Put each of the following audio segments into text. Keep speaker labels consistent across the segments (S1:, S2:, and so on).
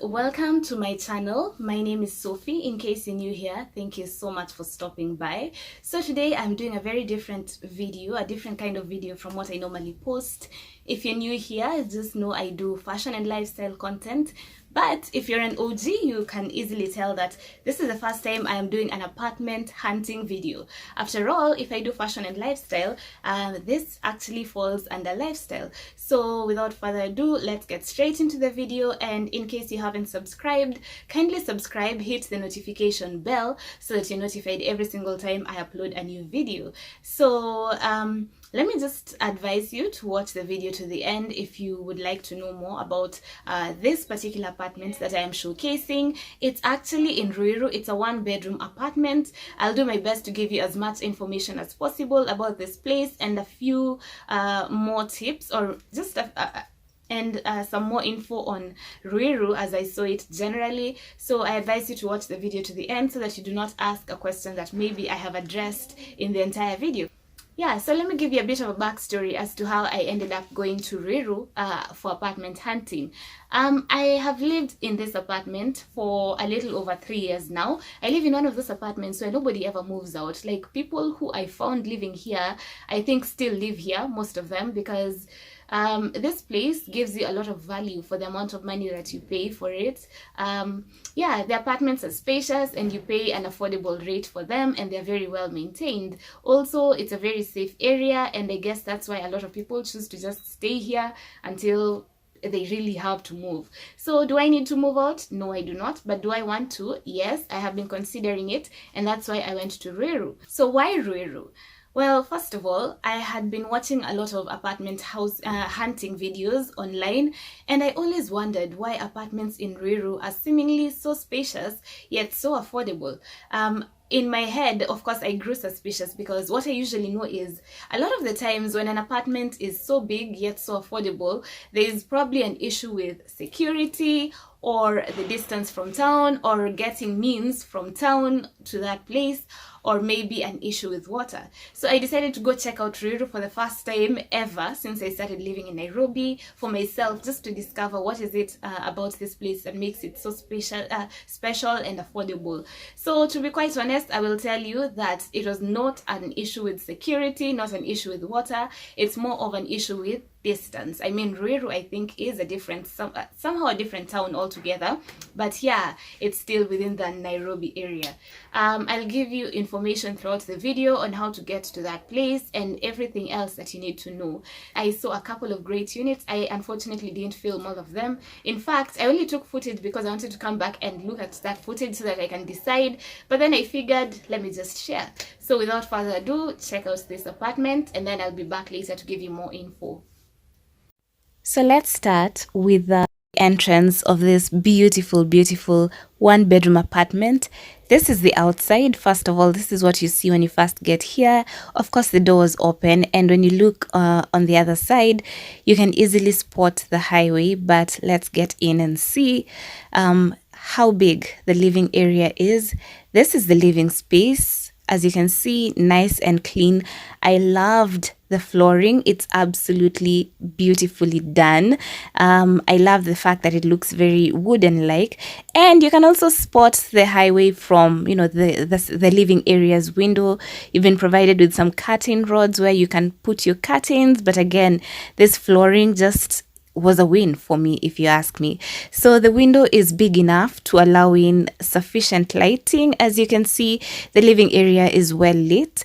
S1: welcome to my channel. My name is Sophie. In case you're new here, thank you so much for stopping by. So today I'm doing a very different video, a different kind of video from what I normally post. If you're new here, just know I do fashion and lifestyle content. But if you're an OG, you can easily tell that this is the first time I am doing an apartment hunting video. After all, if I do fashion and lifestyle, this actually falls under lifestyle. So without further ado, let's get straight into the video. And in case you haven't subscribed, kindly subscribe, hit the notification bell so that you're notified every single time I upload a new video. So let me just advise you to watch the video to the end if you would like to know more about this particular apartment that I am showcasing. It's actually in Ruiru. It's a one-bedroom apartment. I'll do my best to give you as much information as possible about this place and a few more tips, or just some more info on Ruiru as I saw it generally. So I advise you to watch the video to the end so that you do not ask a question that maybe I have addressed in the entire video. Yeah, so let me give you a bit of a backstory as to how I ended up going to Ruiru for apartment hunting. I have lived in this apartment for a little over 3 years now. I live in one of those apartments where nobody ever moves out. Like, people who I found living here, I think still live here, most of them, because this place gives you a lot of value for the amount of money that you pay for it. Yeah, the apartments are spacious and you pay an affordable rate for them, and they're very well maintained. Also, it's a very safe area, and I guess that's why a lot of people choose to just stay here until they really have to move. So do I need to move out? No, I do not. But do I want to? Yes, I have been considering it, and that's why I went to Ruiru. So why Ruiru? Well, first of all, I had been watching a lot of apartment hunting videos online, and I always wondered why apartments in Ruiru are seemingly so spacious yet so affordable. In my head, of course, I grew suspicious because what I usually know is a lot of the times when an apartment is so big yet so affordable, there is probably an issue with security or the distance from town, or getting means from town to that place, or maybe an issue with water. So I decided to go check out Ruiru for the first time ever since I started living in Nairobi for myself, just to discover what is it about this place that makes it so special and affordable. So to be quite honest, I will tell you that it was not an issue with security, not an issue with water. It's more of an issue with distance. I mean, Ruiru, I think, is a different, somehow a different town altogether, but yeah, it's still within the Nairobi area. I'll give you information throughout the video on how to get to that place and everything else that you need to know. I saw a couple of great units. I unfortunately didn't film all of them. In fact, I only took footage because I wanted to come back and look at that footage so that I can decide, but then I figured, let me just share. So without further ado, check out this apartment, and then I'll be back later to give you more info. So let's start with the entrance of this beautiful one-bedroom apartment. This is the outside. First of all, this is what you see when you first get here. Of course, the door is open, and when you look on the other side, you can easily spot the highway. But let's get in and see how big the living area is. This is the living space. As you can see, nice and clean. I loved the flooring. It's absolutely beautifully done. I love the fact that it looks very wooden-like, and you can also spot the highway from, you know, the living area's window. You've been provided with some curtain rods where you can put your curtains, but again, this flooring just was a win for me, if you ask me. So the window is big enough to allow in sufficient lighting. As you can see, the living area is well lit.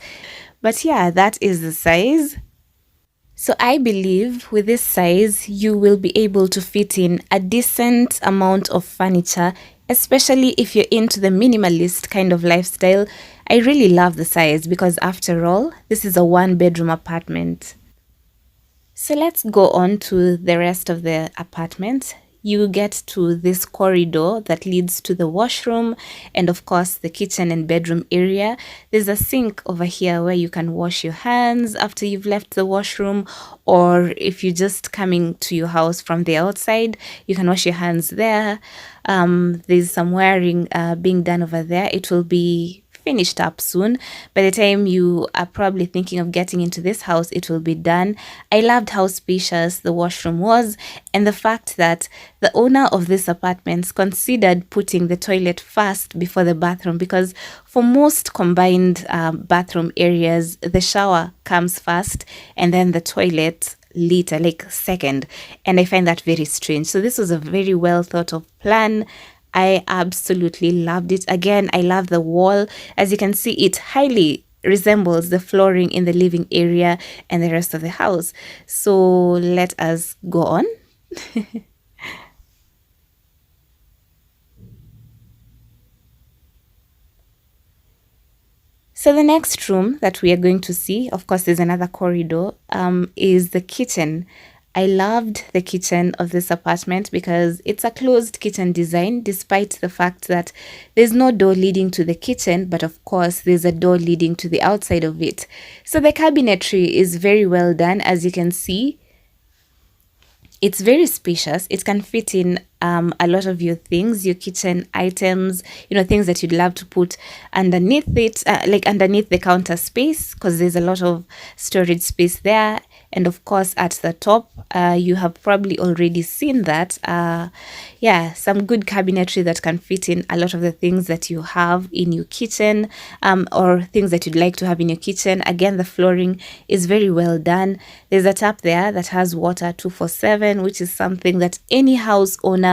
S1: But yeah, that is the size. So I believe with this size, you will be able to fit in a decent amount of furniture, especially if you're into the minimalist kind of lifestyle. I really love the size because, after all, this is a one-bedroom apartment. So let's go on to the rest of the apartment. You get to this corridor that leads to the washroom and, of course, the kitchen and bedroom area. There's a sink over here where you can wash your hands after you've left the washroom, or if you're just coming to your house from the outside, you can wash your hands there. There's some wiring being done over there. It will be finished up soon. By the time you are probably thinking of getting into this house, it will be done. I loved how spacious the washroom was, and the fact that the owner of this apartment considered putting the toilet first before the bathroom, because for most combined bathroom areas, the shower comes first and then the toilet later, like second. And I find that very strange. So this was a very well thought of plan. I absolutely loved it. Again, I love the wall. As you can see, it highly resembles the flooring in the living area and the rest of the house. So let us go on. So the next room that we are going to see, of course, there's another corridor, is the kitchen. I loved the kitchen of this apartment because it's a closed kitchen design, despite the fact that there's no door leading to the kitchen, but of course there's a door leading to the outside of it. So the cabinetry is very well done, as you can see. It's very spacious. It can fit in a lot of your things, your kitchen items, things that you'd love to put underneath it, like underneath the counter space, because there's a lot of storage space there. And of course, at the top, you have probably already seen that. Yeah, some good cabinetry that can fit in a lot of the things that you have in your kitchen, or things that you'd like to have in your kitchen. Again, the flooring is very well done. There's a tap there that has water 24/7, which is something that any house owner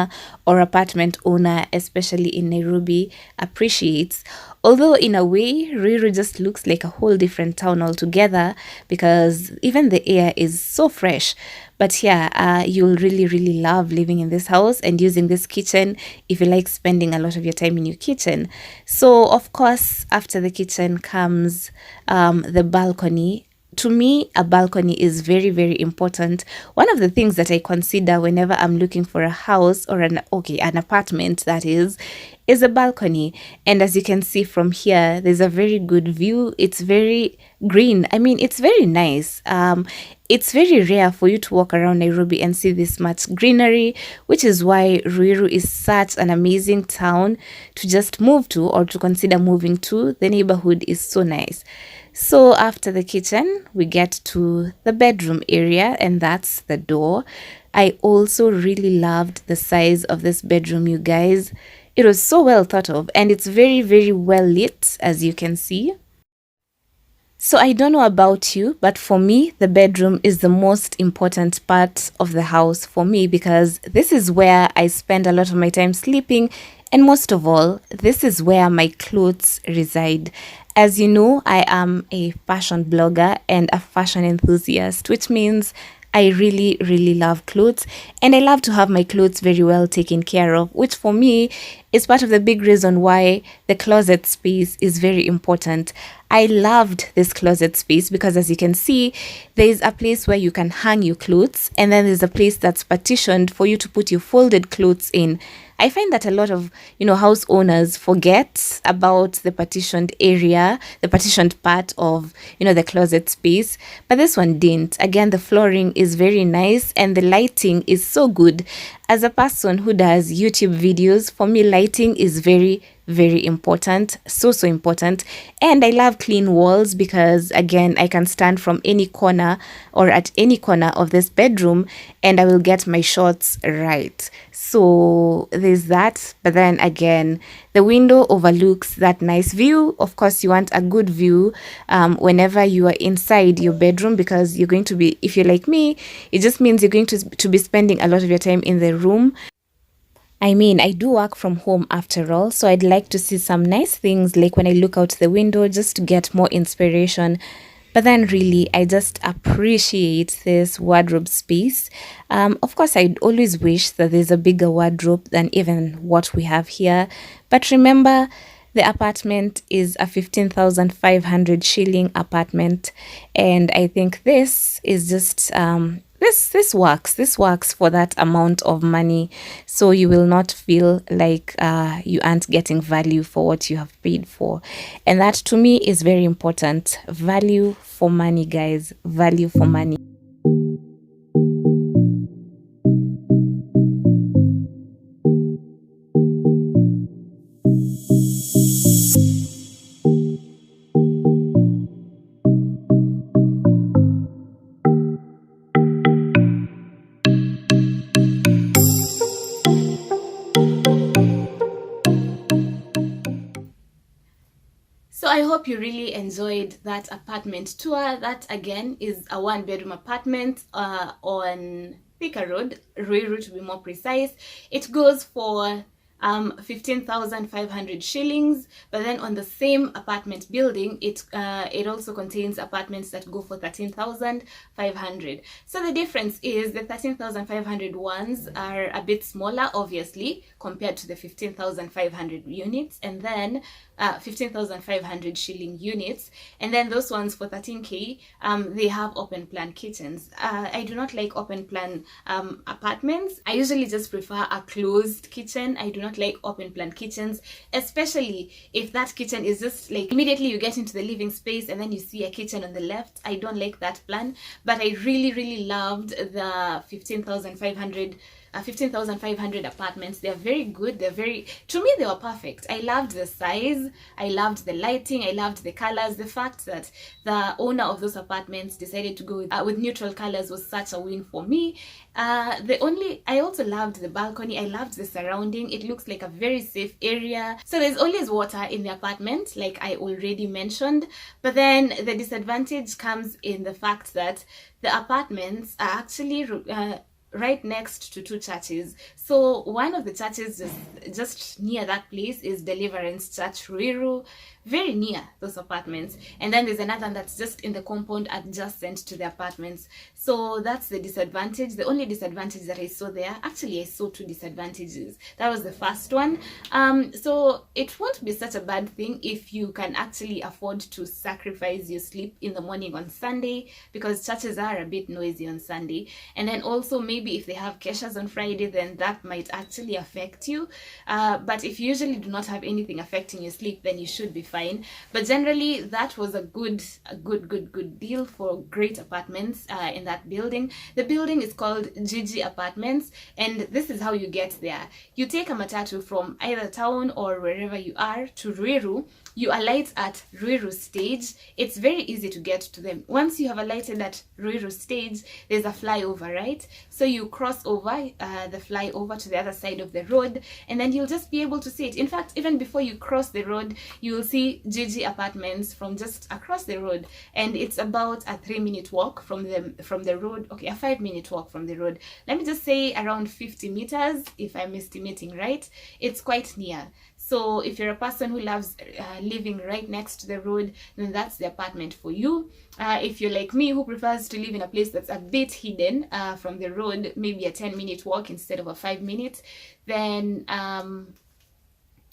S1: or apartment owner, especially in Nairobi, appreciates. Although in a way, Ruiru just looks like a whole different town altogether, because even the air is so fresh. But yeah, you'll really, really love living in this house and using this kitchen if you like spending a lot of your time in your kitchen. So, of course, after the kitchen comes the balcony. To me, a balcony is very, very important. One of the things that I consider whenever I'm looking for a house or an apartment, that is a balcony. And as you can see from here, there's a very good view. It's very green. I mean, it's very nice. It's very rare for you to walk around Nairobi and see this much greenery, which is why Ruiru is such an amazing town to just move to, or to consider moving to. The neighborhood is so nice. So after the kitchen, we get to the bedroom area, and that's the door. I also really loved the size of this bedroom, you guys. It was so well thought of, and it's very, very well lit, as you can see. So I don't know about you, but for me, the bedroom is the most important part of the house for me, because this is where I spend a lot of my time sleeping. And most of all, this is where my clothes reside. As you know, I am a fashion blogger and a fashion enthusiast, which means I really, really love clothes, and I love to have my clothes very well taken care of, which for me is part of the big reason why the closet space is very important. I loved this closet space because, as you can see, there is a place where you can hang your clothes, and then there's a place that's partitioned for you to put your folded clothes in. I find that a lot of, house owners forget about the partitioned area, the partitioned part of, the closet space. But this one didn't. Again, the flooring is very nice and the lighting is so good. As a person who does YouTube videos, for me, lighting is very, very important. So important. And I love clean walls because, again, I can stand from any corner or at any corner of this bedroom and I will get my shots right. So there's that. But then again, the window overlooks that nice view. Of course, you want a good view whenever you are inside your bedroom, because you're going to be, if you're like me, it just means you're going to be spending a lot of your time in the room. I mean, I do work from home after all, so I'd like to see some nice things like when I look out the window just to get more inspiration. But then really, I just appreciate this wardrobe space. Of course, I'd always wish that there's a bigger wardrobe than even what we have here. But remember, the apartment is a 15,500 shilling apartment. And I think this is just... This works for that amount of money, so you will not feel like you aren't getting value for what you have paid for. And that to me is very important. Value for money, guys. Value for money. I hope you really enjoyed that apartment tour. That again is a 1-bedroom apartment on Thika Road, Ruiru to be more precise. It goes for 15,500 shillings, but then on the same apartment building, it also contains apartments that go for 13,500. So the difference is the 13,500 ones are a bit smaller, obviously, compared to the 15,500 units, and then 15,500 shilling units, and then those ones for 13k, they have open plan kitchens. I do not like open plan apartments. I usually just prefer a closed kitchen. I do not like open plan kitchens, especially if that kitchen is just like immediately you get into the living space and then you see a kitchen on the left. I don't like that plan, but I really loved the 15,500 apartments. They're very good. To me, they were perfect. I loved the size, I loved the lighting, I loved the colors. The fact that the owner of those apartments decided to go with neutral colors was such a win for me. I also loved the balcony. I loved the surrounding. It looks like a very safe area. So there's always water in the apartment, like I already mentioned, but then the disadvantage comes in the fact that the apartments are actually right next to 2 churches. So one of the churches just near that place is Deliverance Church Ruiru, very near those apartments, and then there's another one that's just in the compound adjacent to the apartments. So that's the disadvantage. The only disadvantage that I saw there, actually I saw 2 disadvantages. That was the first one. So it won't be such a bad thing if you can actually afford to sacrifice your sleep in the morning on Sunday, because churches are a bit noisy on Sunday, and then also maybe if they have keshas on Friday, then that might actually affect you. But if you usually do not have anything affecting your sleep, then you should be fine. But generally, that was a good deal for great apartments in that building. The building is called Jiji Apartments, and this is how you get there. You take a matatu from either town or wherever you are to Ruiru. You alight at Ruiru stage. It's very easy to get to them. Once you have alighted at Ruiru stage, there's a flyover, right? So you cross over the flyover to the other side of the road, and then you'll just be able to see it. In fact, even before you cross the road, you will see Jiji Apartments from just across the road, and it's about a 3-minute walk from the road. Okay, a 5-minute walk from the road. Let me just say around 50 meters, if I'm estimating right. It's quite near. So if you're a person who loves living right next to the road, then that's the apartment for you. If you're like me, who prefers to live in a place that's a bit hidden from the road, maybe a 10-minute walk instead of a 5-minute,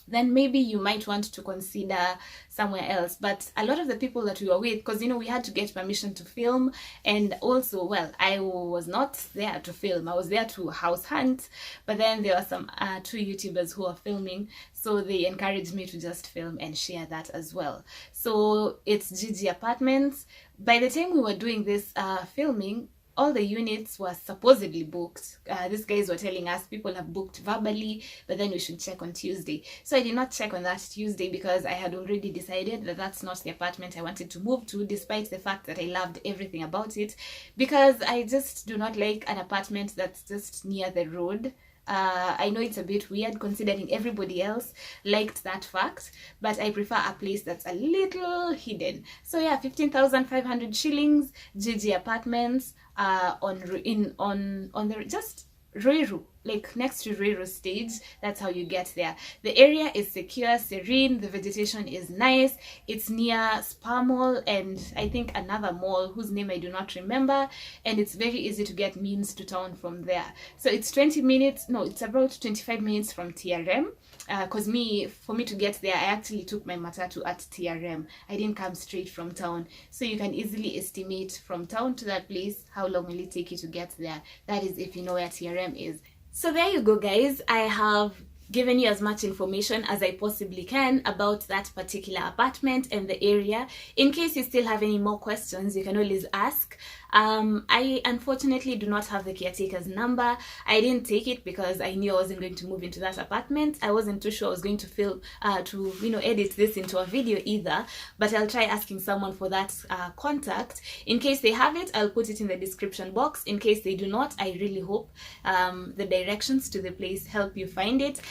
S1: then maybe you might want to consider somewhere else. But a lot of the people that we were with, because we had to get permission to film, and also, well, I was not there to film, I was there to house hunt, but then there were some 2 YouTubers who are filming, so they encouraged me to just film and share that as well. So it's Jiji Apartments. By the time we were doing this filming, all the units were supposedly booked. These guys were telling us people have booked verbally, but then we should check on Tuesday. So I did not check on that Tuesday because I had already decided that that's not the apartment I wanted to move to, despite the fact that I loved everything about it, because I just do not like an apartment that's just near the road. I know it's a bit weird considering everybody else liked that fact, but I prefer a place that's a little hidden. So yeah, 15,500 shillings, Jiji Apartments, on the just Ruiru, like next to Ruiru stage. That's how you get there. The area is secure, serene, the vegetation is nice. It's near Spa Mall and I think another mall whose name I do not remember, and it's very easy to get means to town from there. So it's 20 minutes, no, it's about 25 minutes from TRM, because for me to get there, I actually took my matatu at TRM. I didn't come straight from town. So you can easily estimate from town to that place how long will it take you to get there. That is if you know where TRM is. So there you go, guys. I have given you as much information as I possibly can about that particular apartment and the area. In case you still have any more questions, you can always ask. I unfortunately do not have the caretaker's number. I didn't take it because I knew I wasn't going to move into that apartment. I wasn't too sure I was going to edit this into a video either, but I'll try asking someone for that contact. In case they have it, I'll put it in the description box. In case they do not, I really hope the directions to the place help you find it.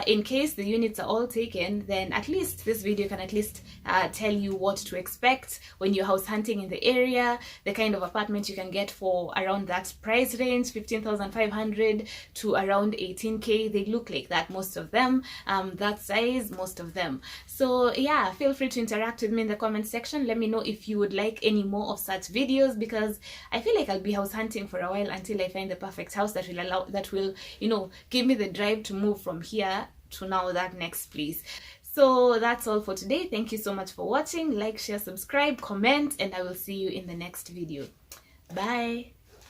S1: In case the units are all taken, then at least this video can at least tell you what to expect when you're house hunting in the area, the kind of apartment you can get for around that price range, 15,500 to around 18k. They look like that, most of them, that size, most of them. So yeah, feel free to interact with me in the comment section. Let me know if you would like any more of such videos, because I feel like I'll be house hunting for a while until I find the perfect house that will give me the drive to move from here to now that next place. So that's all for today. Thank you so much for watching. Like, share, subscribe, comment, and I will see you in the next video. Bye.